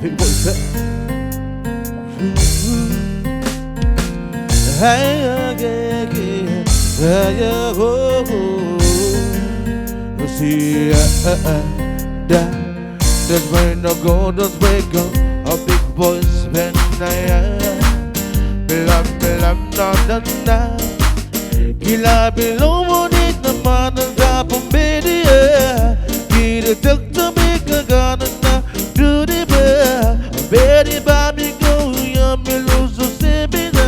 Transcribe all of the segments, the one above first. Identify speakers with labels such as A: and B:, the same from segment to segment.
A: Big voice set. Hey, yeah, yeah, oh, see, this way no go, this way go. A big voice when Gila bilungunit naman ang kapong media. Gila tagtamig ka ganan na duty ba? Bedi ba mi go ya miluso semina.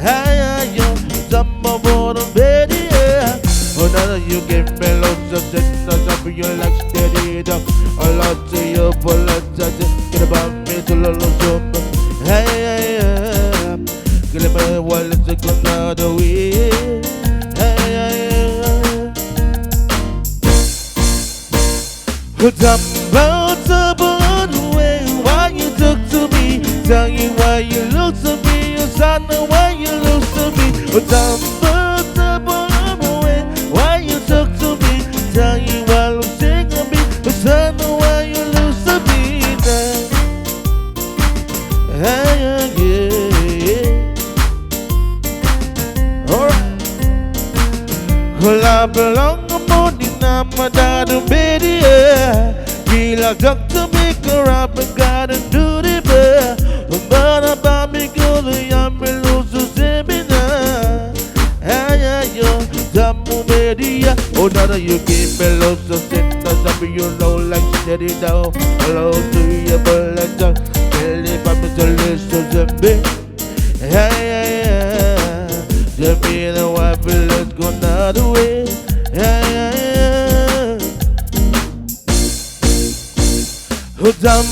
A: Hayayo sama bono media. Oh nana you get meluso semina. Sabi you like steady down. A lot to you for lot to get about me to lolo. Hey, kill me while it's a good another way. I'm about to burn away. Why you took to me? Tell you why you look to me. Yes, I know why you look to me. I'm about to burn away. Why you took to me? Tell you why you sing to me. Yes, I know why you look to me. Well, I belong a morning, I'm a dad of media. Gila doctor make her up and gotta do the bear. But about me go the young lose the seminar. Hey, yo, Tamu media. Oh, now that you give me lots of things, that's you know, like steady down. Hello to your bullet, tell if I'm to listen to me. Hey, the me the wife, let's go another way. I'm